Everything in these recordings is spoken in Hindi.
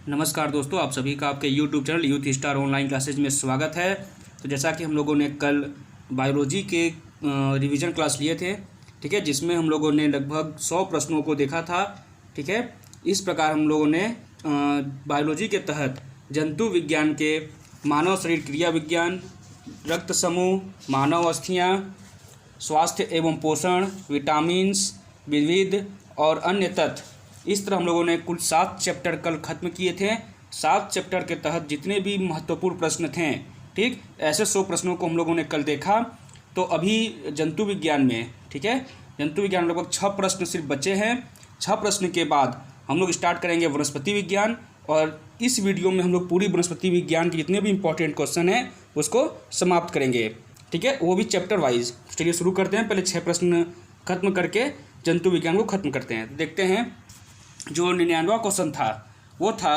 नमस्कार दोस्तों, आप सभी का आपके YouTube channel youth star online classes में स्वागत है। तो जैसा कि हम लोगों ने कल बायोलॉजी के रिवीजन क्लास लिए थे, ठीक है, जिसमें हम लोगों ने लगभग 100 प्रश्नों को देखा था। ठीक है, इस प्रकार हम लोगों ने बायोलॉजी के तहत जंतु विज्ञान के मानव शरीर क्रिया विज्ञान, रक्त समूह, मानव अस्थियाँ, स्वास्थ्य एवं पोषण, विटामिन्स, विविध और अन्य तत्व, इस तरह हम लोगों ने कुल 7 चैप्टर कल ख़त्म किए थे। 7 चैप्टर के तहत जितने भी महत्वपूर्ण प्रश्न थे, ठीक, ऐसे 100 प्रश्नों को हम लोगों ने कल देखा। तो अभी जंतु विज्ञान में, ठीक है, जंतु विज्ञान में लगभग 6 प्रश्न सिर्फ बचे हैं। 6 प्रश्न के बाद हम लोग स्टार्ट करेंगे वनस्पति विज्ञान, और इस वीडियो में हम लोग पूरी वनस्पति विज्ञान के जितने भी इंपॉर्टेंट क्वेश्चन हैं उसको समाप्त करेंगे, ठीक है, वो भी चैप्टर वाइज। चलिए शुरू करते हैं। पहले 6 प्रश्न खत्म करके जंतु विज्ञान को खत्म करते हैं। देखते हैं, जो 99वां क्वेश्चन था वो था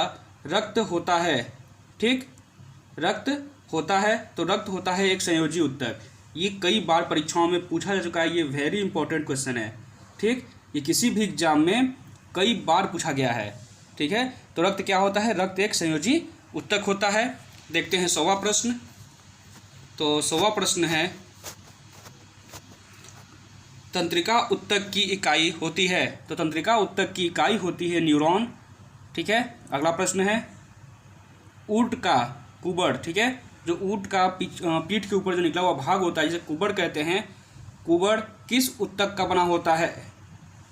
रक्त होता है, ठीक, रक्त होता है। तो रक्त होता है एक संयोजी उत्तक। ये कई बार परीक्षाओं में पूछा जा चुका है, ये वेरी इंपॉर्टेंट क्वेश्चन है, ठीक, ये किसी भी एग्जाम में कई बार पूछा गया है, ठीक है। तो रक्त क्या होता है? रक्त एक संयोजी उत्तक होता है। देखते हैं 100वां प्रश्न। तो 100वां प्रश्न है, तंत्रिका उत्तक की इकाई होती है। तो तंत्रिका उत्तक की इकाई होती है न्यूरॉन, ठीक है। अगला प्रश्न है, ऊंट का कुबड़, ठीक है, जो ऊंट का पीठ के ऊपर जो निकला हुआ भाग होता है जिसे कुबड़ कहते हैं, कुबड़ किस उत्तक का बना होता है?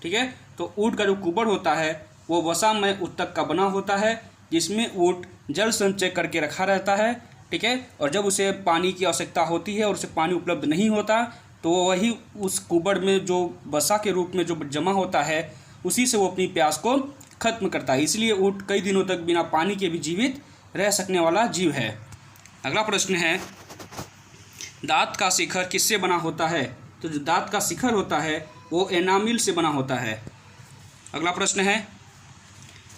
ठीक है, तो ऊंट का जो कुबड़ होता है वो वसामय उत्तक का बना होता है, जिसमें ऊंट जल संचय करके रखा रहता है, ठीक है। और जब उसे पानी की आवश्यकता होती है और उसे पानी उपलब्ध नहीं होता तो वही उस कुबड़ में जो वसा के रूप में जो जमा होता है उसी से वो अपनी प्यास को खत्म करता है। इसलिए ऊंट कई दिनों तक बिना पानी के भी जीवित रह सकने वाला जीव है। अगला प्रश्न है, दांत का शिखर किससे बना होता है? तो जो दांत का शिखर होता है वो एनामिल से बना होता है। अगला प्रश्न है,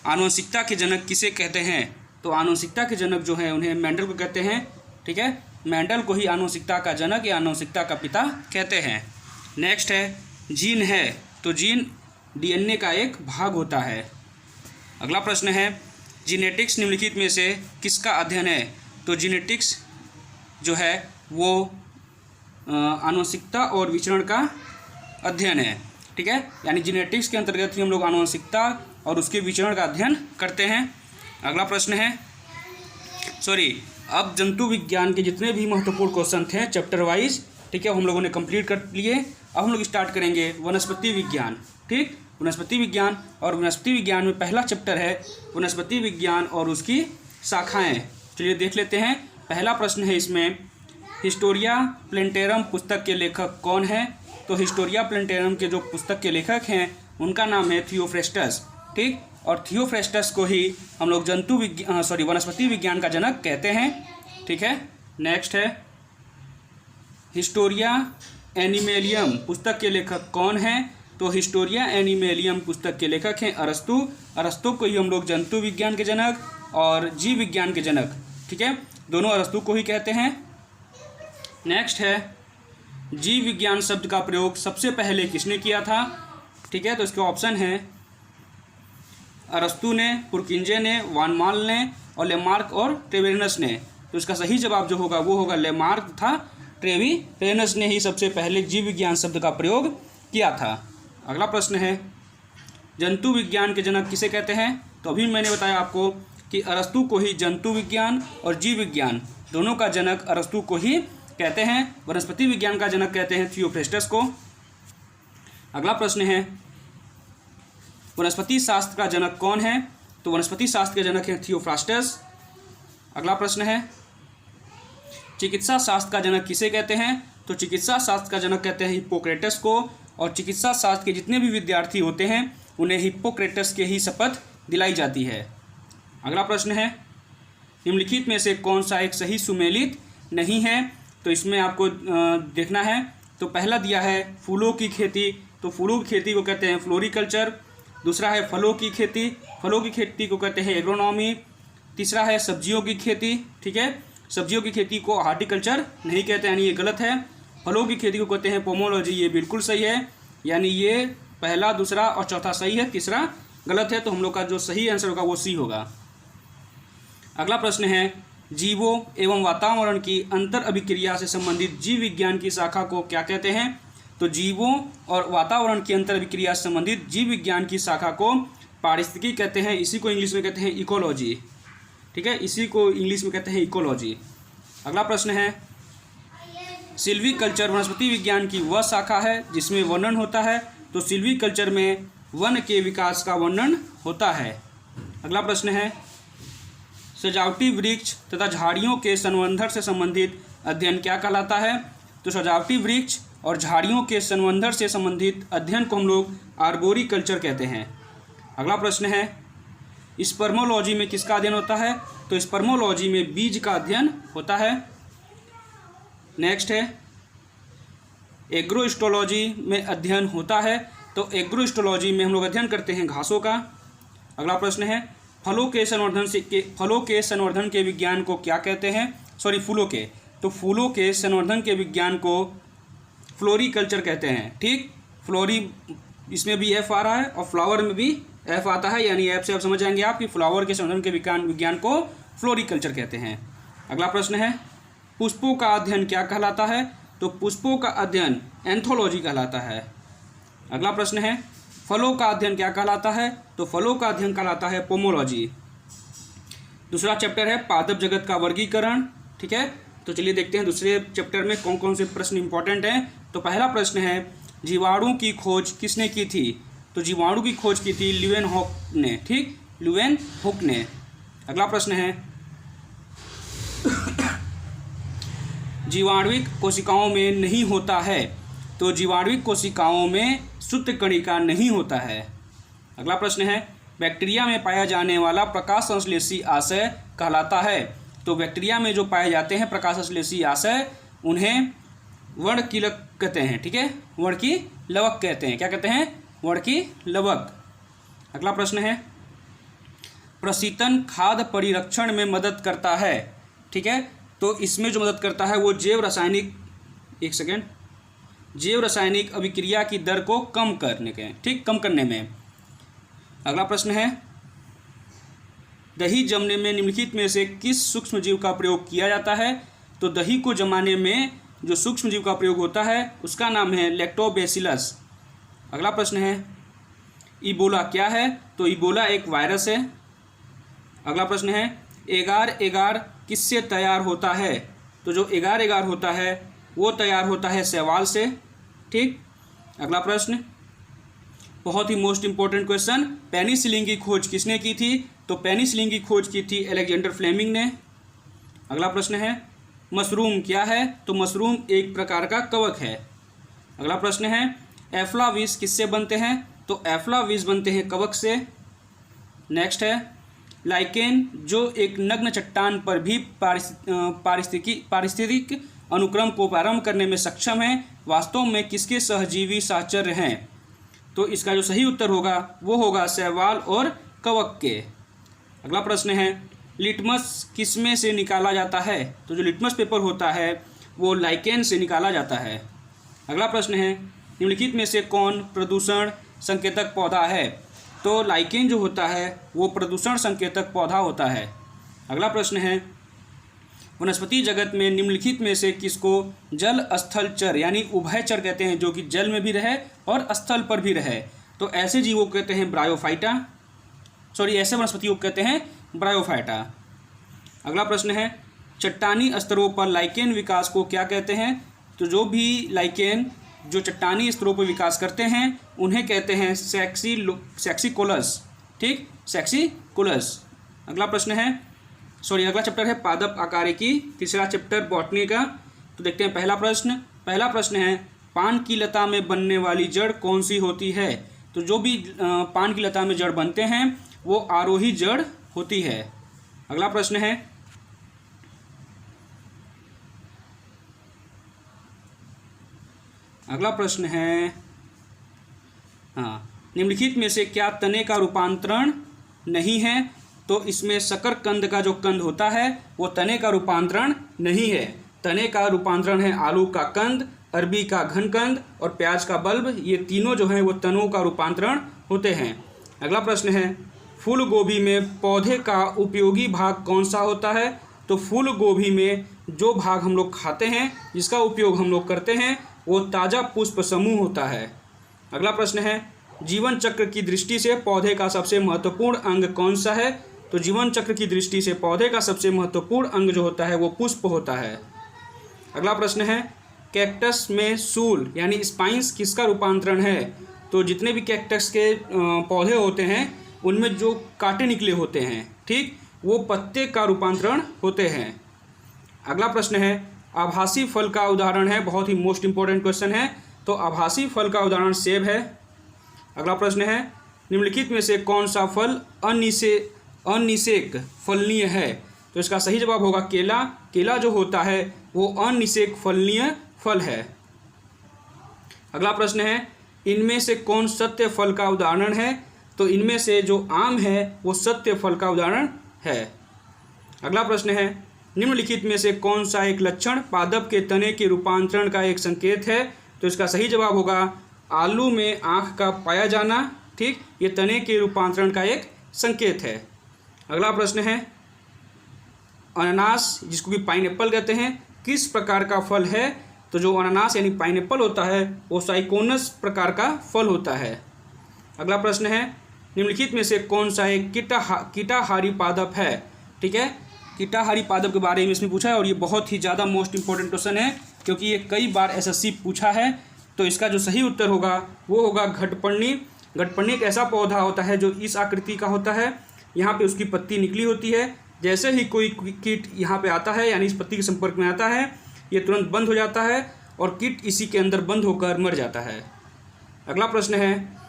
आनुवंशिकता के जनक किसे कहते हैं? तो आनुवंशिकता के जनक जो है उन्हें मेंडल को कहते हैं, ठीक है। मेंडल को ही आनुवंशिकता का जनक या आनुवंशिकता का पिता कहते हैं। नेक्स्ट है, जीन है। तो जीन डीएनए का एक भाग होता है। अगला प्रश्न है, जीनेटिक्स निम्नलिखित में से किसका अध्ययन है? तो जीनेटिक्स जो है वो आनुवंशिकता और विचरण का अध्ययन है, ठीक है। यानी जीनेटिक्स के अंतर्गत ही हम लोग आनुवंशिकता और उसके विचरण का अध्ययन करते हैं। अगला प्रश्न है, अब जंतु विज्ञान के जितने भी महत्वपूर्ण क्वेश्चन थे चैप्टर वाइज, ठीक है, हम लोगों ने कंप्लीट कर लिए। अब हम लोग स्टार्ट करेंगे वनस्पति विज्ञान, ठीक, वनस्पति विज्ञान। और वनस्पति विज्ञान में पहला चैप्टर है वनस्पति विज्ञान और उसकी शाखाएं। चलिए देख लेते हैं। पहला प्रश्न है इसमें, हिस्टोरिया प्लेंटेरम पुस्तक के लेखक कौन है? तो हिस्टोरिया प्लेंटेरम के जो पुस्तक के लेखक हैं उनका नाम है थियोफ्रेस्टस, ठीक। और थियोफ्रेस्टस को ही हम लोग वनस्पति विज्ञान का जनक कहते हैं, ठीक है। नेक्स्ट है, हिस्टोरिया एनिमेलियम पुस्तक के लेखक कौन है? तो हिस्टोरिया एनिमेलियम पुस्तक के लेखक हैं अरस्तु। अरस्तु को ही हम लोग जंतु विज्ञान के जनक और जीव विज्ञान के जनक, ठीक है, दोनों अरस्तु को ही कहते हैं। नेक्स्ट है, जीव विज्ञान शब्द का प्रयोग सबसे पहले किसने किया था? ठीक है, तो इसके ऑप्शन है, अरस्तु ने, पुरकिंजे ने, वान माल ने और लेमार्क और ट्रेवेनस ने। तो इसका सही जवाब जो होगा वो होगा लेमार्क था ट्रेवेनस ने ही सबसे पहले जीव विज्ञान शब्द का प्रयोग किया था। अगला प्रश्न है, जंतु विज्ञान के जनक किसे कहते हैं? तो अभी मैंने बताया आपको कि अरस्तु को ही जंतु विज्ञान और जीव विज्ञान दोनों का जनक अरस्तु को ही कहते हैं। वनस्पति विज्ञान का जनक कहते हैं थियोफ्रेस्टस को। अगला प्रश्न है, वनस्पति शास्त्र का जनक कौन है? तो वनस्पति शास्त्र के जनक हैं थियोफ्रास्टस। अगला प्रश्न है, चिकित्सा शास्त्र का जनक किसे कहते हैं? तो चिकित्सा शास्त्र का जनक कहते हैं हिप्पोक्रेटस को। और चिकित्सा शास्त्र के जितने भी विद्यार्थी होते हैं उन्हें हिप्पोक्रेटस के ही शपथ दिलाई जाती है। अगला प्रश्न है, निम्नलिखित में से कौन सा एक सही सुमेलित नहीं है? तो इसमें आपको देखना है। तो पहला दिया है फूलों की खेती। तो फूलों की खेती को कहते हैं फ्लोरिकल्चर। दूसरा है फलों की खेती, फलों की खेती को कहते हैं एग्रोनॉमी। तीसरा है सब्जियों की खेती, ठीक है, सब्जियों की खेती को हार्टिकल्चर नहीं कहते, यानी ये गलत है। फलों की खेती को कहते हैं पोमोलॉजी, ये बिल्कुल सही है, यानी ये पहला, दूसरा और चौथा सही है, तीसरा गलत है। तो हम लोग का जो सही आंसर होगा वो सी होगा। अगला प्रश्न है जीवों एवं वातावरण की अंतर अभिक्रिया से संबंधित जीव विज्ञान की शाखा को क्या कहते हैं? तो जीवों और वातावरण की अंतर अभिक्रिया से संबंधित जीव विज्ञान की शाखा को पारिस्थितिकी कहते हैं। इसी को इंग्लिश में कहते हैं इकोलॉजी। ठीक है, इसी को इंग्लिश में कहते हैं इकोलॉजी। अगला प्रश्न है सिल्वीकल्चर वनस्पति विज्ञान की वह शाखा है जिसमें वर्णन होता है। तो सिल्वीकल्चर में वन के विकास का वर्णन होता है। अगला प्रश्न है सजावटी वृक्ष तथा झाड़ियों के संवर्धन से संबंधित अध्ययन क्या कहलाता है? तो सजावटी वृक्ष और झाड़ियों के संवर्धन से संबंधित अध्ययन को हम लोग आर्बोरिकल्चर कहते हैं। अगला प्रश्न है स्पर्मोलॉजी में किसका अध्ययन होता है? तो स्पर्मोलॉजी में बीज का अध्ययन होता है। नेक्स्ट है एग्रोस्टोलॉजी में अध्ययन होता है। तो एग्रोस्टोलॉजी में हम लोग अध्ययन करते हैं घासों का। अगला प्रश्न है फलों के संवर्धन के विज्ञान को क्या कहते हैं? फूलों के। तो फूलों के संवर्धन के विज्ञान को फ्लोरिकल्चर कहते हैं। ठीक, फ्लोरी इसमें भी एफ आ रहा है और फ्लावर में भी एफ आता है, यानी एफ से आप समझ जाएंगे आप कि फ्लावर के संवर्धन के विज्ञान को फ्लोरिकल्चर कहते हैं। अगला प्रश्न है पुष्पों का अध्ययन क्या कहलाता है? तो पुष्पों का अध्ययन एंथोलॉजी कहलाता है। अगला प्रश्न है फलों का अध्ययन क्या कहलाता है? तो फलों का अध्ययन कहलाता है पोमोलॉजी। दूसरा चैप्टर है पादप जगत का वर्गीकरण। ठीक है, तो चलिए देखते हैं दूसरे चैप्टर में कौन कौन से प्रश्न इंपॉर्टेंट हैं। तो पहला प्रश्न है जीवाणु की खोज किसने की थी? तो जीवाणु की खोज की थी ल्यूवेनहॉक ने। ठीक, ल्यूवेनहुक ने। अगला प्रश्न है जीवाणुविक कोशिकाओं में नहीं होता है। तो जीवाणुविक कोशिकाओं में सूत्रकणिका नहीं होता है। अगला प्रश्न है बैक्टीरिया में पाया जाने वाला प्रकाश संश्लेषी आशय कहलाता है। तो बैक्टीरिया में जो पाए जाते हैं प्रकाश संश्लेषी आशय उन्हें वर्णकीलक कहते हैं। ठीक है, वर्णकीलवक कहते हैं। क्या कहते हैं? वर्णकीलवक। अगला प्रश्न है प्रशीतन खाद्य परिरक्षण में मदद करता है। ठीक है, तो इसमें जो मदद करता है वो जैव रासायनिक अभिक्रिया की दर को कम करने में। अगला प्रश्न है दही जमने में निम्नलिखित में से किस सूक्ष्म जीव का प्रयोग किया जाता है? तो दही को जमाने में जो सूक्ष्म जीव का प्रयोग होता है उसका नाम है लैक्टोबैसिलस। अगला प्रश्न है इबोला क्या है? तो इबोला एक वायरस है। अगला प्रश्न है एगार एगार किससे तैयार होता है? तो जो एगार एगार होता है वो तैयार होता है शैवाल से। ठीक, अगला प्रश्न बहुत ही मोस्ट इंपॉर्टेंट क्वेश्चन पेनिसिलिन की खोज किसने की थी? तो पेनिसिलिन की खोज की थी अलेक्जेंडर फ्लेमिंग ने। अगला प्रश्न है मशरूम क्या है? तो मशरूम एक प्रकार का कवक है। अगला प्रश्न है एफ्लाविस किससे बनते हैं? तो एफ्लाविस बनते हैं कवक से। नेक्स्ट है लाइकेन जो एक नग्न चट्टान पर भी पारिस्थितिक अनुक्रम को प्रारंभ करने में सक्षम है, वास्तव में किसके सहजीवी साहचर्य हैं? तो इसका जो सही उत्तर होगा वो होगा शैवाल और कवक के। अगला प्रश्न है लिटमस किसमें से निकाला जाता है? तो जो लिटमस पेपर होता है वो लाइकेन से निकाला जाता है। अगला प्रश्न है निम्नलिखित में से कौन प्रदूषण संकेतक पौधा है? तो लाइकेन जो होता है वो प्रदूषण संकेतक पौधा होता है। अगला प्रश्न है वनस्पति जगत में निम्नलिखित में से किसको जल स्थल चर यानी उभयचर कहते हैं, जो कि जल में भी रहे और स्थल पर भी रहे? तो ऐसे जीवों को कहते हैं ब्रायोफाइटा। ऐसे वनस्पतियों को कहते हैं ब्रायोफाइटा। अगला प्रश्न है चट्टानी स्तरों पर लाइकेन विकास को क्या कहते हैं? तो जो भी लाइकेन जो चट्टानी स्तरों पर विकास करते हैं उन्हें कहते हैं सेक्सिकोलस। ठीक, सेक्सिकोलस। अगला प्रश्न है अगला चैप्टर है पादप आकारिकी, तीसरा चैप्टर बॉटनी का। तो देखते हैं पहला प्रश्न है पान की लता में बनने वाली जड़ कौन सी होती है? तो जो भी पान की लता में जड़ बनते हैं वो आरोही जड़ होती है। अगला प्रश्न है निम्नलिखित में से क्या तने का रूपांतरण नहीं है? तो इसमें शकरकंद का जो कंद होता है वो तने का रूपांतरण नहीं है। तने का रूपांतरण है आलू का कंद, अरबी का घनकंद और प्याज का बल्ब। ये तीनों जो हैं वो तनों का रूपांतरण होते हैं। अगला प्रश्न है फूल गोभी में पौधे का उपयोगी भाग कौन सा होता है? तो फूल गोभी में जो भाग हम लोग खाते हैं, जिसका उपयोग हम लोग करते हैं, वो ताज़ा पुष्प समूह होता है। अगला प्रश्न है, जीवन चक्र की दृष्टि से पौधे का सबसे महत्वपूर्ण अंग कौन सा है? तो जीवन चक्र की दृष्टि से पौधे का सबसे महत्वपूर्ण अंग जो होता है वो पुष्प होता है। अगला प्रश्न है, कैक्टस में सूल यानी स्पाइंस किसका रूपांतरण है? तो जितने भी कैक्टस के पौधे होते हैं उनमें जो कांटे निकले होते हैं, ठीक, वो पत्ते का रूपांतरण होते हैं। अगला प्रश्न है, आभासी फल का उदाहरण है, बहुत ही मोस्ट इंपॉर्टेंट क्वेश्चन है। तो आभासी फल का उदाहरण सेब है। अगला प्रश्न है, निम्नलिखित में से कौन सा फल अनिषेक फलनीय है? तो इसका सही जवाब होगा केला। केला जो होता है वो अनिषेक फलनीय फल है। अगला प्रश्न है, इनमें से कौन सत्य फल का उदाहरण है? तो इनमें से जो आम है वो सत्य फल का उदाहरण है। अगला प्रश्न है, निम्नलिखित में से कौन सा एक लक्षण पादप के तने के रूपांतरण का एक संकेत है? तो इसका सही जवाब होगा आलू में आँख का पाया जाना, ठीक, ये तने के रूपांतरण का एक संकेत है। अगला प्रश्न है, अनानास जिसको कि पाइनएप्पल कहते हैं किस प्रकार का फल है? तो जो अनानास यानी पाइनएप्पल होता है वो साइकोनस प्रकार का फल होता है। अगला प्रश्न है, निम्नलिखित में से कौन सा एक कीटाहारी पादप है? ठीक है, कीटाहारी पादप के बारे में इसमें पूछा है और ये बहुत ही ज़्यादा मोस्ट इंपॉर्टेंट क्वेश्चन है क्योंकि ये कई बार एसएससी पूछा है। तो इसका जो सही उत्तर होगा वो होगा घटपर्णी। घटपर्णी एक ऐसा पौधा होता है जो इस आकृति का होता है, यहाँ पे उसकी पत्ती निकली होती है। जैसे ही कोई कीट यहाँ पे आता है यानी इस पत्ती के संपर्क में आता है, ये तुरंत बंद हो जाता है और कीट इसी के अंदर बंद होकर मर जाता है। अगला प्रश्न है,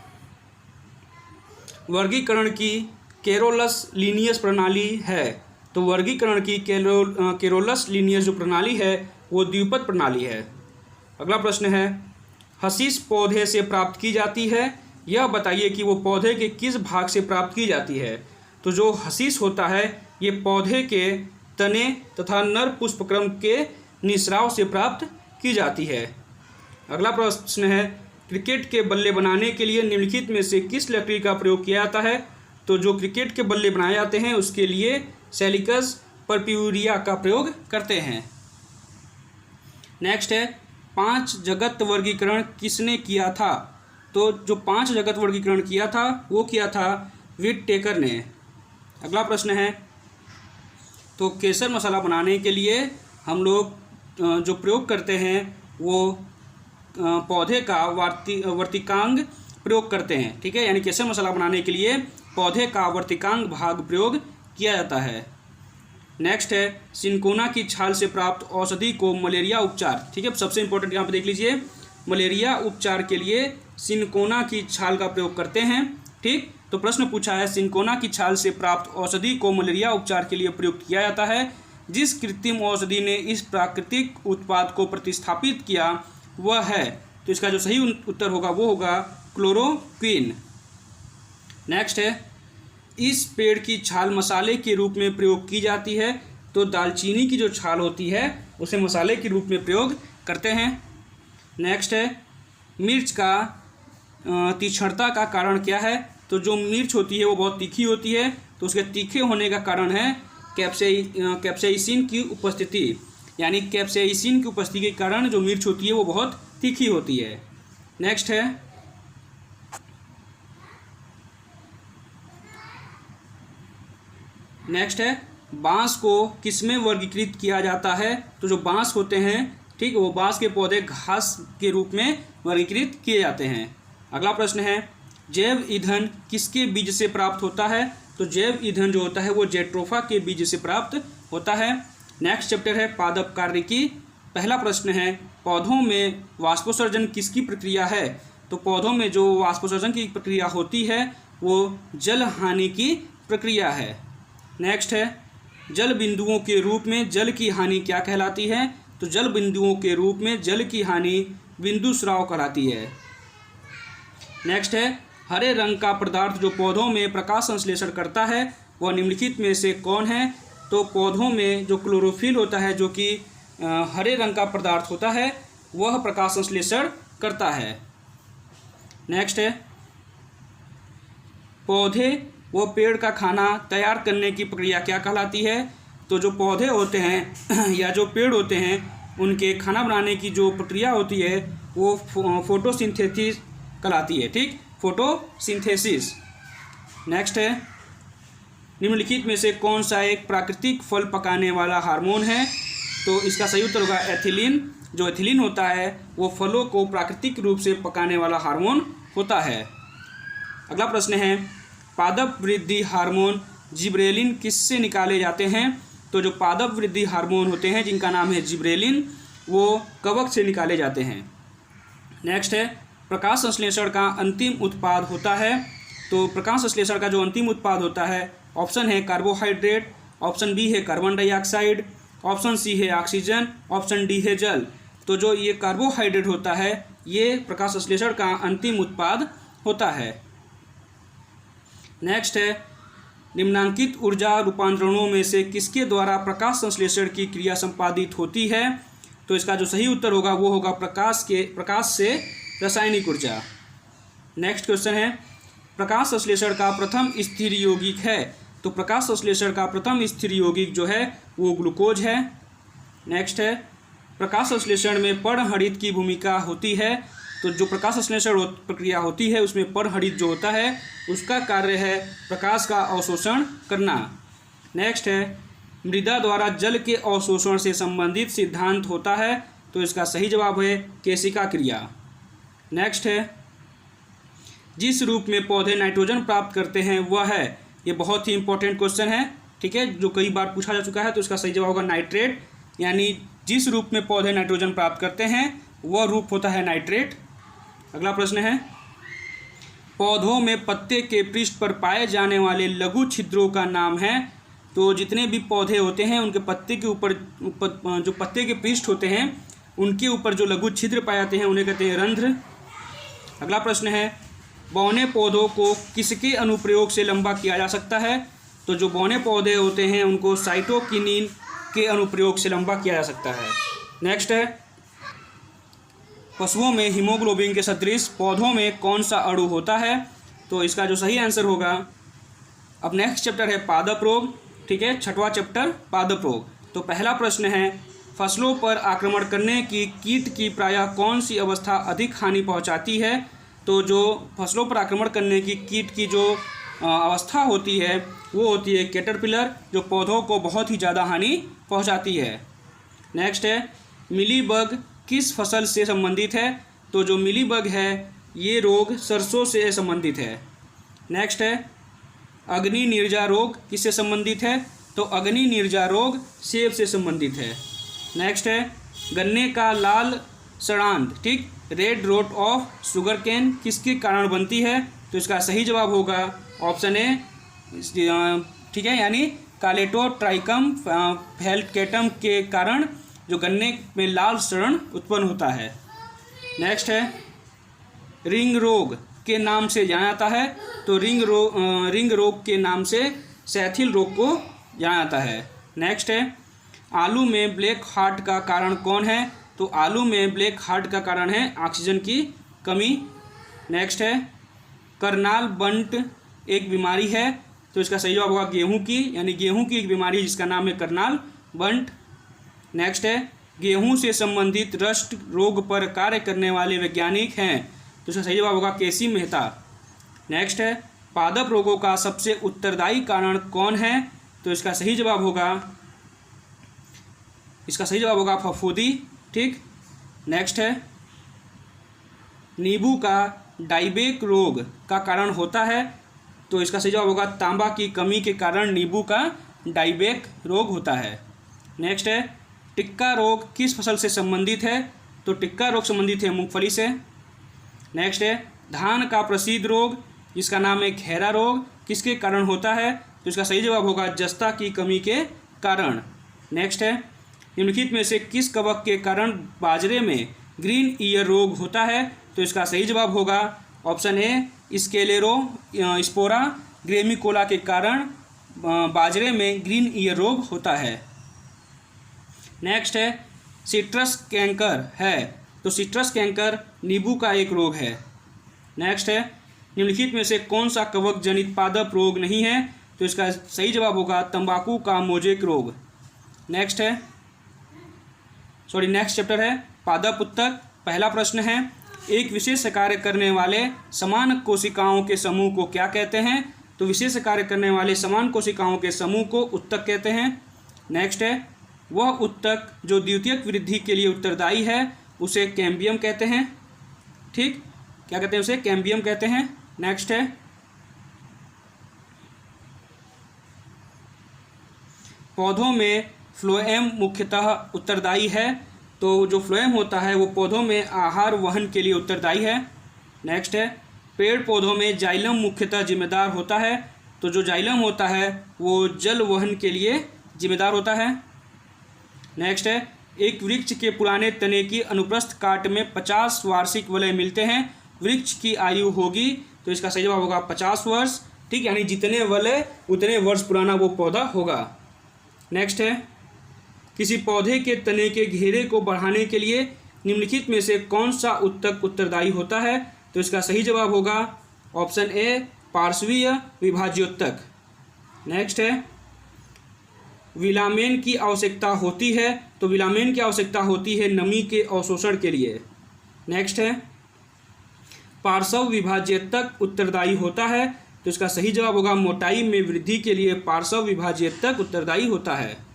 वर्गीकरण की कैरोलस लीनियस प्रणाली है। तो वर्गीकरण की कैरोलस लीनियस जो प्रणाली है वो द्विपद प्रणाली है। अगला प्रश्न है, हशीश पौधे से प्राप्त की जाती है, यह बताइए कि वो पौधे के किस भाग से प्राप्त की जाती है? तो जो हशीश होता है ये पौधे के तने तथा नर पुष्पक्रम के निस्राव से प्राप्त की जाती है। अगला प्रश्न है, क्रिकेट के बल्ले बनाने के लिए निम्नलिखित में से किस लकड़ी का प्रयोग किया जाता है? तो जो क्रिकेट के बल्ले बनाए जाते हैं उसके लिए सेलिकस परप्यूरिया का प्रयोग करते हैं। नेक्स्ट है, 5 जगत वर्गीकरण किसने किया था? तो जो 5 जगत वर्गीकरण किया था वो किया था व्हिटेकर ने। अगला प्रश्न है, तो केसर मसाला बनाने के लिए हम लोग जो प्रयोग करते हैं वो पौधे का वर्तिकांग प्रयोग करते हैं, ठीक है, यानी केसर मसाला बनाने के लिए पौधे का वर्तिकांग भाग प्रयोग किया जाता है। नेक्स्ट है, सिनकोना की छाल से प्राप्त औषधि को मलेरिया उपचार, ठीक है, सबसे इंपॉर्टेंट यहाँ पे देख लीजिए, मलेरिया उपचार के लिए सिनकोना की छाल का प्रयोग करते हैं, ठीक। तो प्रश्न पूछा है, सिनकोना की छाल से प्राप्त औषधि को मलेरिया उपचार के लिए प्रयुक्त किया जाता है। जिस कृत्रिम औषधि ने इस प्राकृतिक उत्पाद को प्रतिस्थापित किया वह है। तो इसका जो सही उत्तर होगा वो होगा क्लोरोक्विन। नेक्स्ट है, इस पेड़ की छाल मसाले के रूप में प्रयोग की जाती है। तो दालचीनी की जो छाल होती है उसे मसाले के रूप में प्रयोग करते हैं। नेक्स्ट है, मिर्च का तीक्ष्णता का कारण क्या है? तो जो मिर्च होती है वो बहुत तीखी होती है, तो उसके तीखे होने का कारण है कैप्साइसिन की उपस्थिति, यानी कैप्साइसिन की उपस्थिति के कारण जो मिर्च होती है वो बहुत तीखी होती है। नेक्स्ट है बांस को किसमें वर्गीकृत किया जाता है? तो जो बांस होते हैं, ठीक, वो बांस के पौधे घास के रूप में वर्गीकृत किए जाते हैं। अगला प्रश्न है, जैव ईंधन किसके बीज से प्राप्त होता है? तो जैव ईंधन जो होता है वो जेट्रोफा के बीज से प्राप्त होता है। नेक्स्ट चैप्टर है पादप कार्य की। पहला प्रश्न है, पौधों में वाष्पोत्सर्जन किसकी प्रक्रिया है? तो पौधों में जो वाष्पोत्सर्जन की प्रक्रिया होती है वो जल हानि की प्रक्रिया है। नेक्स्ट है, जल बिंदुओं के रूप में जल की हानि क्या कहलाती है? तो जल बिंदुओं के रूप में जल की हानि बिंदु स्राव कहलाती है। नेक्स्ट है, हरे रंग का पदार्थ जो पौधों में प्रकाश संश्लेषण करता है वह निम्नलिखित में से कौन है? तो पौधों में जो क्लोरोफिल होता है जो कि हरे रंग का पदार्थ होता है वह प्रकाश संश्लेषण करता है। नेक्स्ट है, पौधे वो पेड़ का खाना तैयार करने की प्रक्रिया क्या कहलाती है? तो जो पौधे होते हैं या जो पेड़ होते हैं उनके खाना बनाने की जो प्रक्रिया होती है वो फोटोसिंथेसिस कहलाती है। ठीक, फोटोसिंथेसिस। नेक्स्ट है, निम्नलिखित में से कौन सा एक प्राकृतिक फल पकाने वाला हार्मोन है? तो इसका सही उत्तर होगा एथिलीन। जो एथिलीन होता है वो फलों को प्राकृतिक रूप से पकाने वाला हार्मोन होता है। अगला प्रश्न है, पादप वृद्धि हार्मोन जिब्रेलिन किससे निकाले जाते हैं? तो जो पादप वृद्धि हार्मोन होते हैं जिनका नाम है जिब्रेलिन, वो कवक से निकाले जाते हैं। नेक्स्ट है, प्रकाश संश्लेषण का अंतिम उत्पाद होता है। तो प्रकाश संश्लेषण का जो अंतिम उत्पाद होता है, ऑप्शन है कार्बोहाइड्रेट, ऑप्शन बी है कार्बन डाइऑक्साइड, ऑप्शन सी है ऑक्सीजन, ऑप्शन डी है जल। तो जो ये कार्बोहाइड्रेट होता है ये प्रकाश संश्लेषण का अंतिम उत्पाद होता है। नेक्स्ट है, निम्नांकित ऊर्जा रूपांतरणों में से किसके द्वारा प्रकाश संश्लेषण की क्रिया संपादित होती है? तो इसका जो सही उत्तर होगा वो होगा प्रकाश से रासायनिक ऊर्जा। नेक्स्ट क्वेश्चन है, प्रकाश संश्लेषण का प्रथम स्थिर यौगिक है। तो प्रकाश संश्लेषण का प्रथम स्थिर यौगिक जो है वो ग्लूकोज है। नेक्स्ट है, प्रकाश संश्लेषण में पर्णहरित की भूमिका होती है। तो जो प्रकाश संश्लेषण प्रक्रिया होती है उसमें पर्णहरित जो होता है उसका कार्य है प्रकाश का अवशोषण करना। नेक्स्ट है, मृदा द्वारा जल के अवशोषण से संबंधित सिद्धांत होता है। तो इसका सही जवाब है केशिका क्रिया। नेक्स्ट है, जिस रूप में पौधे नाइट्रोजन प्राप्त करते हैं वह है, ये बहुत ही इंपॉर्टेंट क्वेश्चन है, ठीक है, जो कई बार पूछा जा चुका है। तो इसका सही जवाब होगा नाइट्रेट, यानी जिस रूप में पौधे नाइट्रोजन प्राप्त करते हैं वह रूप होता है नाइट्रेट। अगला प्रश्न है, पौधों में पत्ते के पृष्ठ पर पाए जाने वाले लघु छिद्रों का नाम है। तो जितने भी पौधे होते हैं उनके पत्ते के ऊपर जो पत्ते के पृष्ठ होते हैं उनके ऊपर जो लघु छिद्र पाए जाते हैं उन्हें कहते हैं रंध्र। अगला प्रश्न है, बौने पौधों को किसके अनुप्रयोग से लंबा किया जा सकता है? तो जो बौने पौधे होते हैं उनको साइटोकिनिन के अनुप्रयोग से लंबा किया जा सकता है। नेक्स्ट है, पशुओं में हीमोग्लोबिन के सदृश पौधों में कौन सा अणु होता है? तो इसका जो सही आंसर होगा, अब नेक्स्ट चैप्टर है पादप रोग, ठीक है, छठवां चैप्टर पादप रोग। तो पहला प्रश्न है, फसलों पर आक्रमण करने की कीट की प्रायः कौन सी अवस्था अधिक हानि पहुंचाती है? तो जो फसलों पर आक्रमण करने की कीट की जो अवस्था होती है वो होती है कैटरपिलर, जो पौधों को बहुत ही ज़्यादा हानि पहुंचाती है। नेक्स्ट है, मिलीबग किस फसल से संबंधित है? तो जो मिलीबग है ये रोग सरसों से संबंधित है। नेक्स्ट है, अग्नि निर्जा रोग किससे संबंधित है? तो अग्नि निर्जा रोग सेब से संबंधित है। नेक्स्ट है, गन्ने का लाल सड़ांध, ठीक, red rot of sugar cane किसके कारण बनती है? तो इसका सही जवाब होगा ऑप्शन ए, ठीक है, यानी कालेटोट्राइकम फेल्केटम के कारण जो गन्ने में लाल सड़न उत्पन्न होता है। नेक्स्ट है, रिंग रोग के नाम से जाना जाता है। तो रिंग रोग के नाम से सैथिल रोग को जाना जाता है। नेक्स्ट है, आलू में ब्लैक हार्ट का कारण कौन है? तो आलू में ब्लैक हार्ट का कारण है ऑक्सीजन की कमी। नेक्स्ट है, करनाल बंट एक बीमारी है। तो इसका सही जवाब होगा गेहूं की, यानी गेहूं की एक बीमारी जिसका नाम है करनाल बंट। नेक्स्ट है, गेहूं से संबंधित रस्ट रोग पर कार्य करने वाले वैज्ञानिक हैं। तो इसका सही जवाब होगा केसी मेहता। नेक्स्ट है, पादप रोगों का सबसे उत्तरदायी कारण कौन है? तो इसका सही जवाब होगा फफूंदी, ठीक। नेक्स्ट है, नींबू का डाइबेक रोग का कारण होता है। तो इसका सही जवाब होगा तांबा की कमी के कारण नींबू का डाइबेक रोग होता है। नेक्स्ट है, टिक्का रोग किस फसल से संबंधित है? तो टिक्का रोग संबंधित है मूंगफली से। नेक्स्ट है, धान का प्रसिद्ध रोग जिसका नाम है खैरा रोग किसके कारण होता है? तो इसका सही जवाब होगा जस्ता की कमी के कारण। नेक्स्ट है, निम्नलिखित में से किस कवक के कारण बाजरे में ग्रीन ईयर रोग होता है? तो इसका सही जवाब होगा ऑप्शन ए, स्केलेरो स्पोरा ग्रेमिकोला के कारण बाजरे में ग्रीन ईयर रोग होता है। नेक्स्ट है, सिट्रस कैंकर है। तो सिट्रस कैंकर नींबू का एक रोग है। नेक्स्ट है, निम्नलिखित में से कौन सा कवक जनित पादप रोग नहीं है? तो इसका सही जवाब होगा तंबाकू का मोजेक रोग। नेक्स्ट चैप्टर है पादप उत्तक। पहला प्रश्न है, एक विशेष कार्य करने वाले समान कोशिकाओं के समूह को क्या कहते हैं? तो विशेष कार्य करने वाले समान कोशिकाओं के समूह को उत्तक कहते हैं। नेक्स्ट है, वह उत्तक जो द्वितीयक वृद्धि के लिए उत्तरदायी है उसे कैम्बियम कहते हैं। ठीक, क्या कहते हैं? उसे कैम्बियम कहते हैं। नेक्स्ट है, पौधों में फ्लोएम मुख्यतः उत्तरदायी है। तो जो फ्लोएम होता है वो पौधों में आहार वहन के लिए उत्तरदायी है। नेक्स्ट है, पेड़ पौधों में जाइलम मुख्यतः जिम्मेदार होता है। तो जो जाइलम होता है वो जल वहन के लिए जिम्मेदार होता है। नेक्स्ट है, एक वृक्ष के पुराने तने की अनुप्रस्थ काट में 50 वार्षिक वलय मिलते हैं, वृक्ष की आयु होगी। तो इसका सही जवाब होगा 50 वर्ष। ठीक, यानी जितने वलय उतने वर्ष पुराना वो पौधा होगा। नेक्स्ट है, किसी पौधे के तने के घेरे को बढ़ाने के लिए निम्नलिखित में से कौन सा उत्तक उत्तरदायी होता है? तो इसका सही जवाब होगा ऑप्शन ए पार्श्वीय विभाज्योत्तक। नेक्स्ट है, विलामेन की आवश्यकता होती है। तो विलामेन की आवश्यकता होती है नमी के अवशोषण के लिए। नेक्स्ट है, पार्श्व विभाज्योत्तक उत्तरदायी होता है। तो इसका सही जवाब होगा मोटाई में वृद्धि के लिए पार्श्व विभाज्योत्तक उत्तरदायी होता है।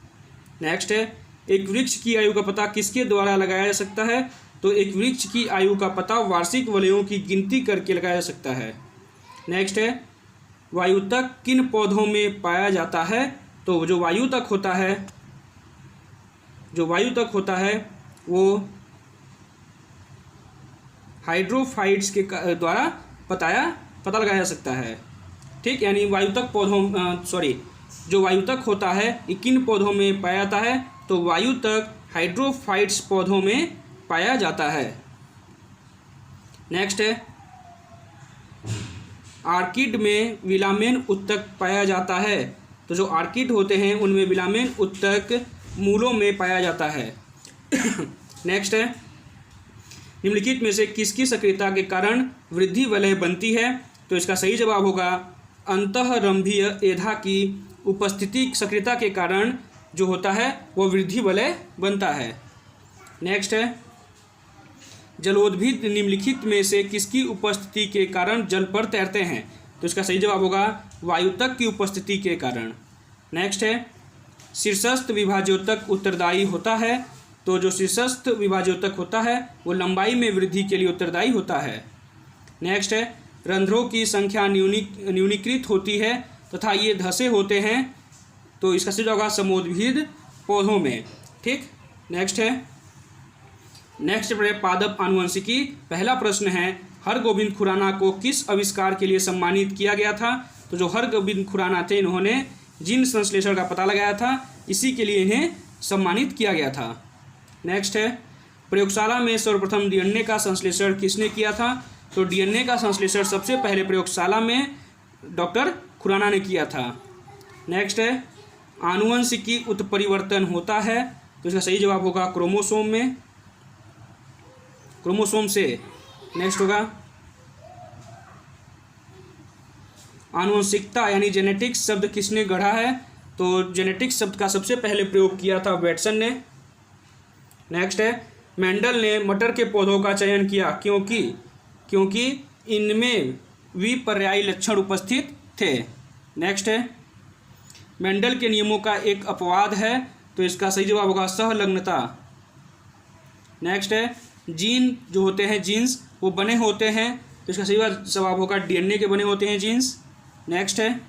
नेक्स्ट है, एक वृक्ष की आयु का पता किसके द्वारा लगाया जा सकता है? तो एक वृक्ष की आयु का पता वार्षिक वलयों की गिनती करके लगाया जा सकता है। नेक्स्ट है, वायुतक किन पौधों में पाया जाता है? तो जो वायुतक होता है वो हाइड्रोफाइट्स के द्वारा पता लगाया जा सकता है। ठीक, यानी जो वायुतक होता है ये किन पौधों में पाया जाता है? तो वायुतक हाइड्रोफाइट्स पौधों में पाया जाता है। नेक्स्ट है, आर्किड में विलामेन उत्तक पाया जाता है। तो जो आर्किड होते हैं उनमें विलामेन उत्तक मूलों में पाया जाता है। नेक्स्ट है, निम्नलिखित में से किसकी सक्रियता के कारण वृद्धि वलय बनती है? तो इसका सही जवाब होगा अंतःरंभीय एधा की उपस्थिति सक्रियता के कारण जो होता है वो वृद्धि वलय बनता है। नेक्स्ट है, जलोद्भिद निम्नलिखित में से किसकी उपस्थिति के कारण जल पर तैरते हैं? तो इसका सही जवाब होगा वायुतक की उपस्थिति के कारण। नेक्स्ट है, शीर्षस्थ विभाज्योतक उत्तरदायी होता है। तो जो शीर्षस्थ विभाज्योतक होता है वो लंबाई में वृद्धि के लिए उत्तरदायी होता है। नेक्स्ट है, रंध्रों की संख्या न्यूनीकृत होती है तथा ये धसे होते हैं। तो इसका सही जवाब होगा समोद्भिद पौधों में। ठीक, नेक्स्ट है पादप आनुवंशिकी। पहला प्रश्न है, हरगोविंद खुराना को किस आविष्कार के लिए सम्मानित किया गया था? तो जो हरगोविंद खुराना थे इन्होंने जीन संश्लेषण का पता लगाया था, इसी के लिए इन्हें सम्मानित किया गया था। नेक्स्ट है, प्रयोगशाला में सर्वप्रथम डीएनए का संश्लेषण किसने किया था? तो डीएनए का संश्लेषण सबसे पहले प्रयोगशाला में डॉक्टर खुराना ने किया था। नेक्स्ट है, आनुवंशिकी उत्परिवर्तन होता है। तो इसका सही जवाब होगा क्रोमोसोम से। नेक्स्ट होगा आनुवंशिकता यानी जेनेटिक्स शब्द किसने गढ़ा है? तो जेनेटिक्स शब्द का सबसे पहले प्रयोग किया था वैटसन ने। नेक्स्ट है, मेंडल ने मटर के पौधों का चयन किया क्योंकि इनमें विपर्यायी लक्षण उपस्थित थे। नेक्स्ट है, मेंडल के नियमों का एक अपवाद है। तो इसका सही जवाब होगा सहलग्नता। नेक्स्ट है, जीन जो होते हैं जीन्स वो बने होते हैं। तो इसका सही जवाब होगा डीएनए के बने होते हैं जीन्स। नेक्स्ट है,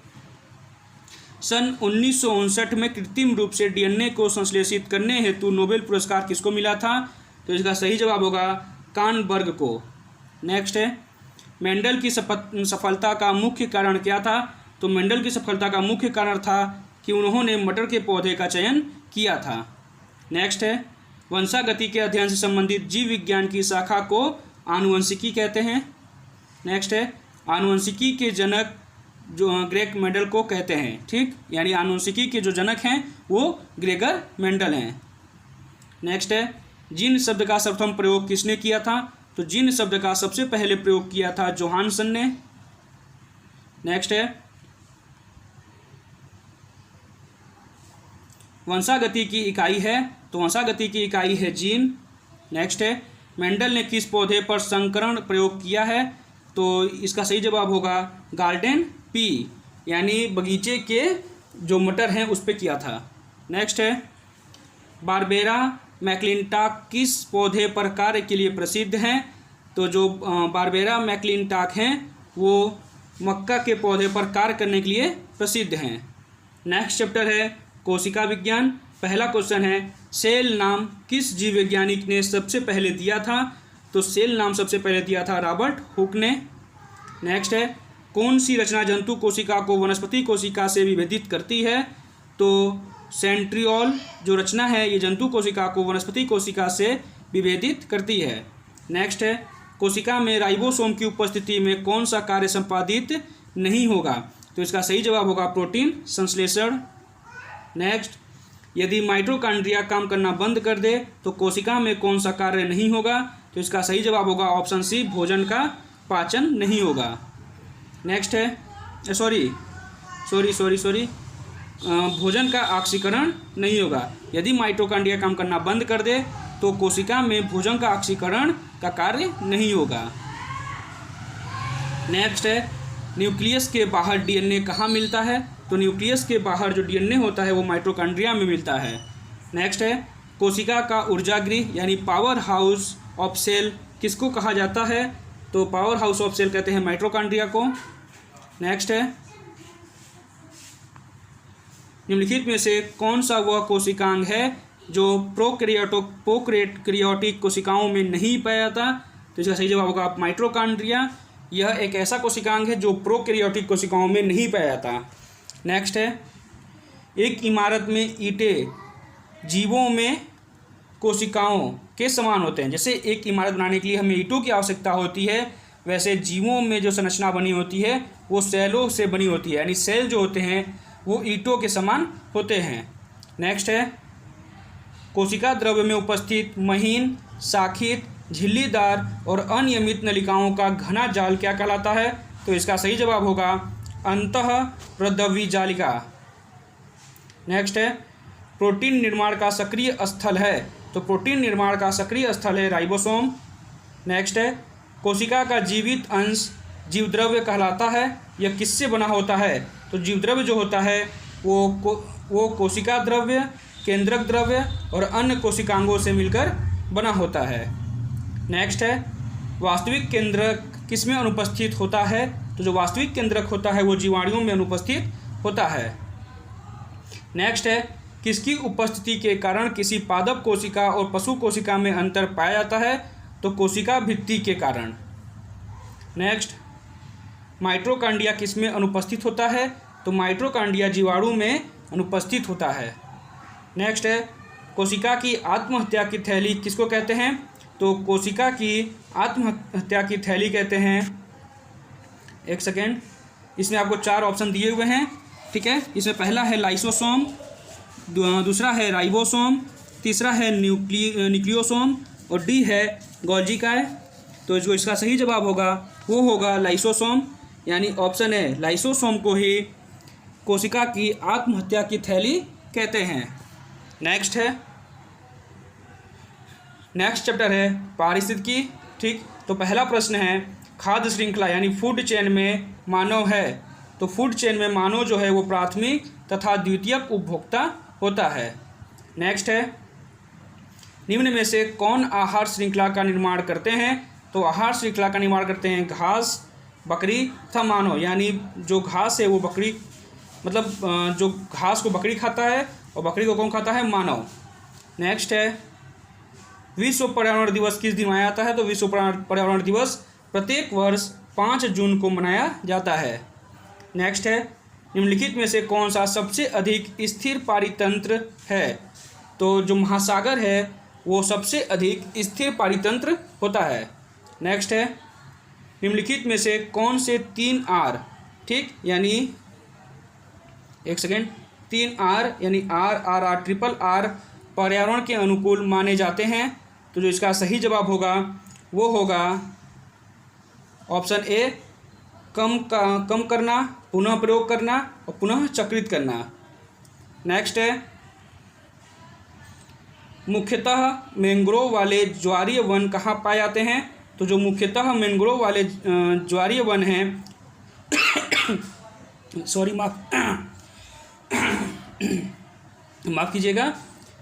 सन 1959 में कृत्रिम रूप से डीएनए को संश्लेषित करने हेतु नोबेल पुरस्कार किसको मिला था? तो इसका सही जवाब होगा कानबर्ग को। नेक्स्ट है, मेंडल की सफलता का मुख्य कारण क्या था? तो मेंडल की सफलता का मुख्य कारण था कि उन्होंने मटर के पौधे का चयन किया था। नेक्स्ट है, वंशागति के अध्ययन से संबंधित जीव विज्ञान की शाखा को आनुवंशिकी कहते हैं। नेक्स्ट है, आनुवंशिकी के जनक जो ग्रेग मेंडल को कहते हैं। ठीक, यानी आनुवंशिकी के जो जनक हैं वो ग्रेगर मेंडल हैं। नेक्स्ट है, जीन शब्द का सर्वप्रथम प्रयोग किसने किया था? तो जीन शब्द का सबसे पहले प्रयोग किया था जोहानसन ने। नेक्स्ट है वंशागति की इकाई है, तो वंशागति की इकाई है जीन। नेक्स्ट है मेंडल ने किस पौधे पर संकरण प्रयोग किया है, तो इसका सही जवाब होगा गार्डन पी, यानी बगीचे के जो मटर हैं उस पर किया था। नेक्स्ट है बारबेरा मैक्लिंटॉक किस पौधे पर कार्य के लिए प्रसिद्ध हैं, तो जो बारबेरा मैक्लिंटॉक हैं वो मक्का के पौधे पर कार्य करने के लिए प्रसिद्ध हैं। नेक्स्ट चैप्टर है कोशिका विज्ञान। पहला क्वेश्चन है सेल नाम किस जीव वैज्ञानिक ने सबसे पहले दिया था, तो सेल नाम सबसे पहले दिया था रॉबर्ट हुक ने। नेक्स्ट है कौन सी रचना जंतु कोशिका को वनस्पति कोशिका से विभेदित करती है, तो सेंट्रियोल जो रचना है ये जंतु कोशिका को वनस्पति कोशिका से विभेदित करती है। नेक्स्ट है कोशिका में राइबोसोम की उपस्थिति में कौन सा कार्य संपादित नहीं होगा, तो इसका सही जवाब होगा प्रोटीन संश्लेषण। नेक्स्ट यदि माइटोकॉन्ड्रिया काम करना बंद कर दे तो कोशिका में कौन सा कार्य नहीं होगा, तो इसका सही जवाब होगा ऑप्शन सी भोजन का पाचन नहीं होगा। नेक्स्ट है सॉरी भोजन का ऑक्सीकरण नहीं होगा। यदि माइटोकॉन्ड्रिया काम करना बंद कर दे तो कोशिका में भोजन का ऑक्सीकरण का कार्य नहीं होगा। नेक्स्ट है न्यूक्लियस के बाहर डीएनए कहाँ मिलता है, तो न्यूक्लियस के बाहर जो डीएनए होता है वो माइटोकॉन्ड्रिया में मिलता है। नेक्स्ट है कोशिका का ऊर्जागृह यानी पावर हाउस ऑफ सेल किसको कहा जाता है, तो पावर हाउस ऑफ सेल कहते हैं माइटोकॉन्ड्रिया को। नेक्स्ट है निम्नलिखित में से कौन सा वह कोशिकांग है जो प्रोकैरियोटिक कोशिकाओं में नहीं पाया जाता, तो इसका सही जवाब होगा माइटोकॉन्ड्रिया। यह एक ऐसा कोशिकांग है जो प्रोकैरियोटिक कोशिकाओं में नहीं पाया जाता। नेक्स्ट है एक इमारत में ईंटें जीवों में कोशिकाओं के समान होते हैं। जैसे एक इमारत बनाने के लिए हमें ईंटों की आवश्यकता होती है, वैसे जीवों में जो संरचना बनी होती है वो सेलों से बनी होती है, यानी सेल जो होते हैं वो ईंटों के समान होते हैं। नेक्स्ट है कोशिका द्रव्य में उपस्थित महीन, शाखित, झिल्लीदार और अनियमित नलिकाओं का घना जाल क्या कहलाता है, तो इसका सही जवाब होगा अंतःप्रद्रवी जालिका। नेक्स्ट है प्रोटीन निर्माण का सक्रिय स्थल है, तो प्रोटीन निर्माण का सक्रिय स्थल है राइबोसोम। नेक्स्ट है कोशिका का जीवित अंश जीवद्रव्य कहलाता है, यह किससे बना होता है, तो जीवद्रव्य जो होता है वो कोशिका द्रव्य, केंद्रक द्रव्य और अन्य कोशिकांगों से मिलकर बना होता है। नेक्स्ट है वास्तविक केंद्रक किसमें अनुपस्थित होता है, तो जो वास्तविक केंद्रक होता है वो जीवाणुओं में अनुपस्थित होता है। नेक्स्ट है किसकी उपस्थिति के कारण किसी पादप कोशिका और पशु कोशिका में अंतर पाया जाता है, तो कोशिका भित्ति के कारण। नेक्स्ट माइटोकॉन्ड्रिया किसमें अनुपस्थित होता है, तो माइटोकॉन्ड्रिया जीवाणु में अनुपस्थित होता है। नेक्स्ट है कोशिका की आत्महत्या की थैली किसको कहते हैं, तो कोशिका की आत्महत्या की थैली कहते हैं। एक सेकेंड, इसमें आपको 4 ऑप्शन दिए हुए हैं, ठीक है। इसमें पहला है लाइसोसोम, दूसरा है राइबोसोम, तीसरा है न्यूक्लियोसोम और डी है गोल्जिकाय। तो जो इसका सही जवाब होगा वो होगा लाइसोसोम, यानी ऑप्शन है लाइसोसोम को ही कोशिका की आत्महत्या की थैली कहते हैं। नेक्स्ट चैप्टर है पारिस्थितिकी, ठीक। तो पहला प्रश्न है खाद्य श्रृंखला यानी फूड चेन में मानव है, तो फूड चेन में मानव जो है वो प्राथमिक तथा द्वितीयक उपभोक्ता होता है। नेक्स्ट है निम्न में से कौन आहार श्रृंखला का निर्माण करते हैं, तो आहार श्रृंखला का निर्माण करते हैं घास, बकरी तथा मानव, यानी जो घास है वो बकरी, मतलब जो घास को बकरी खाता है और बकरी को कौन खाता है, मानव। नेक्स्ट है विश्व पर्यावरण दिवस किस दिन मनाया जाता है, तो विश्व पर्यावरण दिवस प्रत्येक वर्ष 5 जून को मनाया जाता है। नेक्स्ट है निम्नलिखित में से कौन सा सबसे अधिक स्थिर पारितंत्र है, तो जो महासागर है वो सबसे अधिक स्थिर पारितंत्र होता है। नेक्स्ट है निम्नलिखित में से कौन से 3 R, ठीक, यानी एक सेकेंड, 3 R यानी RRR ट्रिपल R पर्यावरण के अनुकूल माने जाते हैं, तो जो इसका सही जवाब होगा वो होगा ऑप्शन ए कम करना, पुनः प्रयोग करना और पुनः चक्रित करना। नेक्स्ट है मुख्यतः मैंग्रोव वाले ज्वारीय वन कहाँ पाए जाते हैं? तो जो मुख्यतः मैंग्रोव वाले ज्वारीय वन हैं सॉरी माफ़ कीजिएगा,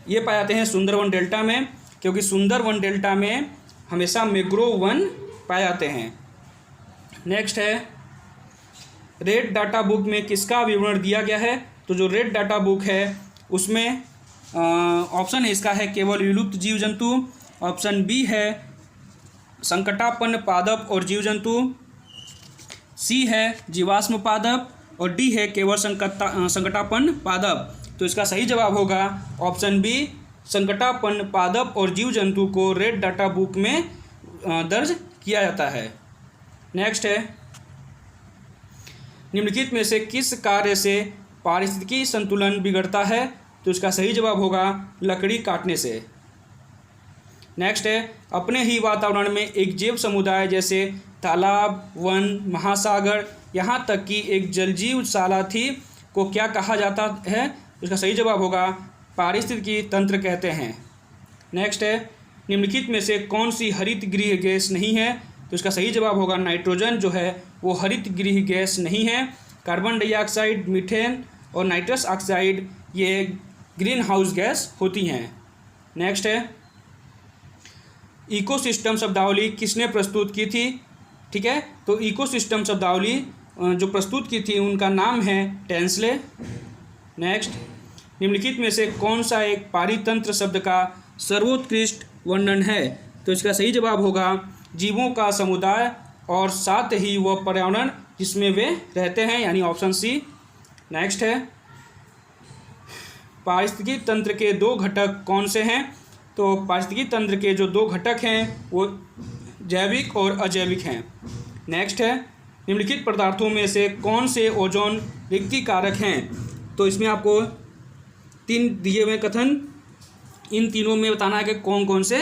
ये पाए जाते हैं सुंदरवन डेल्टा में, क्योंकि सुंदरवन डेल्टा में हमेशा मैंग्रोव वन पाए जाते हैं। नेक्स्ट है रेड डाटा बुक में किसका विवरण दिया गया है? तो जो रेड डाटा बुक है उसमें ऑप्शन है इसका है केवल विलुप्त जीव जंतु, ऑप्शन बी है संकटापन्न पादप और जीव जंतु, सी है जीवाश्म पादप और डी है केवल संकटापन्न पादप। तो इसका सही जवाब होगा ऑप्शन बी, संकटापन्न पादप और जीव जंतु को रेड डाटा बुक में दर्ज किया जाता है। नेक्स्ट है निम्नलिखित में से किस कार्य से पारिस्थितिकी संतुलन बिगड़ता है? तो इसका सही जवाब होगा लकड़ी काटने से। नेक्स्ट है अपने ही वातावरण में एक जैव समुदाय जैसे तालाब, वन, महासागर, यहाँ तक कि एक जलजीवशाला थी को क्या कहा जाता है? इसका सही जवाब होगा पारिस्थितिकी तंत्र कहते हैं। नेक्स्ट है निम्नलिखित में से कौन सी हरित गृह गैस नहीं है? तो इसका सही जवाब होगा नाइट्रोजन जो है वो हरित गृह गैस नहीं है। कार्बन डाइऑक्साइड, मीथेन और नाइट्रस ऑक्साइड ये ग्रीन हाउस गैस होती हैं। नेक्स्ट है इकोसिस्टम शब्दावली किसने प्रस्तुत की थी? ठीक है, तो इकोसिस्टम शब्दावली जो प्रस्तुत की थी उनका नाम है टेंसले। नेक्स्ट निम्नलिखित में से कौन सा एक पारितंत्र शब्द का सर्वोत्कृष्ट वर्णन है? तो इसका सही जवाब होगा जीवों का समुदाय और साथ ही वह पर्यावरण जिसमें वे रहते हैं, यानी ऑप्शन सी। नेक्स्ट है पारिस्थितिकी तंत्र के दो घटक कौन से हैं? तो पारिस्थितिकी तंत्र के जो दो घटक हैं वो जैविक और अजैविक हैं। नेक्स्ट है निम्नलिखित पदार्थों में से कौन से ओजोन रिक्ति कारक हैं? तो इसमें आपको 3 दिए हुए कथन, इन तीनों में बताना है कि कौन कौन से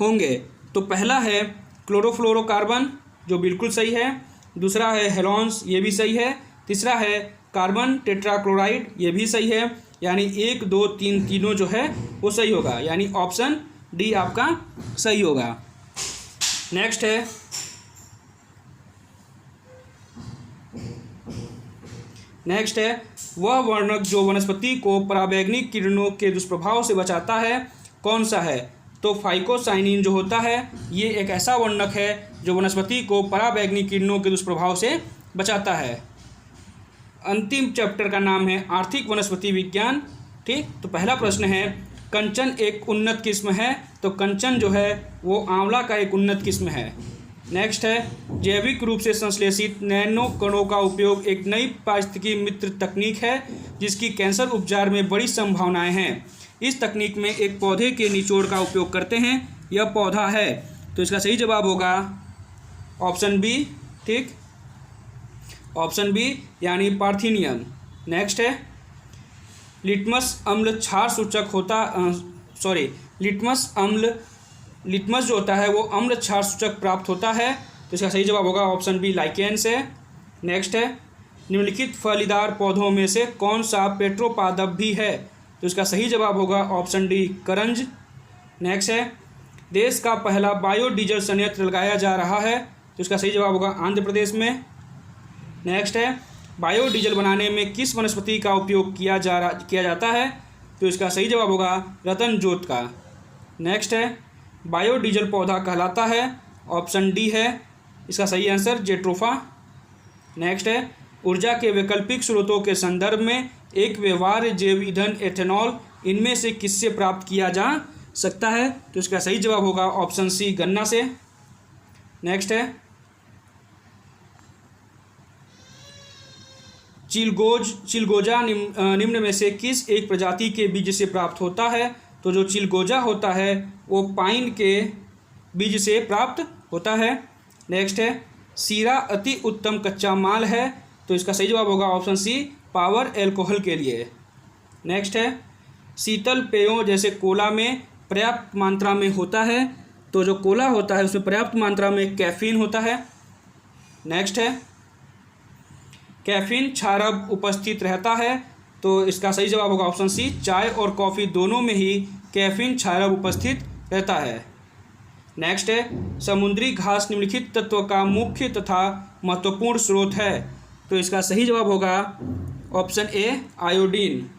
होंगे। तो पहला है क्लोरोफ्लोरोकार्बन जो बिल्कुल सही है, दूसरा है हेलोन्स ये भी सही है, तीसरा है कार्बन टेट्राक्लोराइड ये भी सही है, यानी 1, 2, 3 तीनों जो है वो सही होगा, यानी ऑप्शन डी आपका सही होगा। नेक्स्ट है वह वर्णक जो वनस्पति को पराबैंगनी किरणों के दुष्प्रभाव से बचाता है कौन सा है? तो फाइकोसाइनिन जो होता है ये एक ऐसा वर्णक है जो वनस्पति को पराबैंगनी किरणों के दुष्प्रभाव से बचाता है। अंतिम चैप्टर का नाम है आर्थिक वनस्पति विज्ञान। ठीक, तो पहला प्रश्न है कंचन एक उन्नत किस्म है? तो कंचन जो है वो आंवला का एक उन्नत किस्म है। नेक्स्ट है जैविक रूप से संश्लेषित नैनो कणों का उपयोग एक नई पारिस्थितिकी मित्र तकनीक है जिसकी कैंसर उपचार में बड़ी संभावनाएं हैं। इस तकनीक में एक पौधे के निचोड़ का उपयोग करते हैं, यह पौधा है। तो इसका सही जवाब होगा ऑप्शन बी। ठीक, ऑप्शन बी यानी पार्थिनियम। नेक्स्ट है लिटमस अम्ल क्षार सूचक होता लिटमस जो होता है वो अम्ल क्षार सूचक प्राप्त होता है। तो इसका सही जवाब होगा ऑप्शन बी लाइकेन से। नेक्स्ट है निम्नलिखित फलीदार पौधों में से कौन सा पेट्रोपादप भी है? तो इसका सही जवाब होगा ऑप्शन डी करंज। नेक्स्ट है देश का पहला बायोडीजल संयंत्र लगाया जा रहा है। तो इसका सही जवाब होगा आंध्र प्रदेश में। नेक्स्ट है बायोडीजल बनाने में किस वनस्पति का उपयोग किया जाता है? तो इसका सही जवाब होगा रतन जोत का। नेक्स्ट है बायोडीजल पौधा कहलाता है, ऑप्शन डी है इसका सही आंसर जेट्रोफा। नेक्स्ट है ऊर्जा के वैकल्पिक स्रोतों के संदर्भ में एक व्यवहार्य जैव ईंधन एथेनॉल इनमें से किससे प्राप्त किया जा सकता है? तो इसका सही जवाब होगा ऑप्शन सी गन्ना से। नेक्स्ट है चिलगोजा निम्न में से किस एक प्रजाति के बीज से प्राप्त होता है? तो जो चिलगोजा होता है वो पाइन के बीज से प्राप्त होता है। नेक्स्ट है सीरा अति उत्तम कच्चा माल है। तो इसका सही जवाब होगा ऑप्शन सी पावर एल्कोहल के लिए। नेक्स्ट है शीतल पेयों जैसे कोला में पर्याप्त मात्रा में होता है। तो जो कोला होता है उसमें पर्याप्त मात्रा में कैफीन होता है। नेक्स्ट है कैफीन क्षारक उपस्थित रहता है? तो इसका सही जवाब होगा ऑप्शन सी, चाय और कॉफ़ी दोनों में ही कैफीन क्षारक उपस्थित रहता है। नेक्स्ट है, समुद्री घास निम्नलिखित तत्व का मुख्य तथा महत्वपूर्ण स्रोत है? तो इसका सही जवाब होगा ऑप्शन ए, आयोडीन।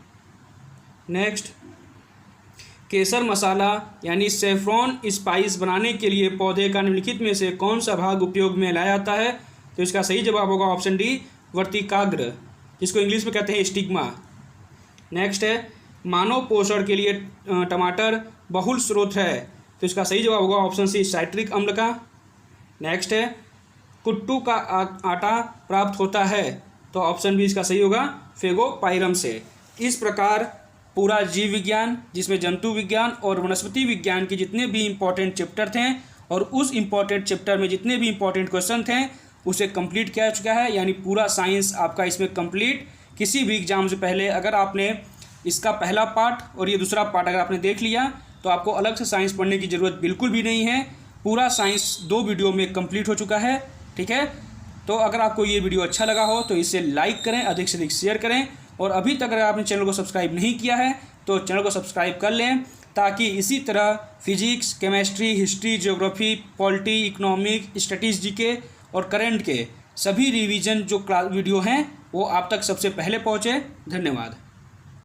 नेक्स्ट, केसर मसाला यानी सेफ्रॉन स्पाइस बनाने के लिए पौधे का निम्नलिखित में से कौन सा भाग उपयोग में लाया जाता है? तो इसका सही जवाब होगा ऑप्शन डी, वर्तिकाग्र, जिसको इंग्लिश में कहते हैं स्टिग्मा। नेक्स्ट है, मानव पोषण के लिए टमाटर बहुल स्रोत है? तो इसका सही जवाब होगा ऑप्शन सी, साइट्रिक अम्ल का। नेक्स्ट है, कुट्टू का आटा प्राप्त होता है? तो ऑप्शन बी इसका सही होगा, फेगोपाइरम से। इस प्रकार पूरा जीव विज्ञान, जिसमें जंतु विज्ञान और वनस्पति विज्ञान के जितने भी इम्पोर्टेंट चैप्टर थे और उस इम्पोर्टेंट चैप्टर में जितने भी इम्पोर्टेंट क्वेश्चन थे उसे कंप्लीट किया चुका है। यानी पूरा साइंस आपका इसमें कंप्लीट। किसी भी एग्जाम से पहले अगर आपने इसका पहला पार्ट और ये दूसरा पार्ट अगर आपने देख लिया तो आपको अलग से साइंस पढ़ने की ज़रूरत बिल्कुल भी नहीं है। पूरा साइंस 2 वीडियो में कंप्लीट हो चुका है। ठीक है, तो अगर आपको ये वीडियो अच्छा लगा हो तो इसे लाइक करें, अधिक से अधिक शेयर करें, और अभी तक अगर आपने चैनल को सब्सक्राइब नहीं किया है तो चैनल को सब्सक्राइब कर लें, ताकि इसी तरह physics, chemistry, history, geography, polity, economic, statistics, GK और करंट के सभी रिवीजन जो क्लास वीडियो हैं वो आप तक सबसे पहले पहुँचे। धन्यवाद।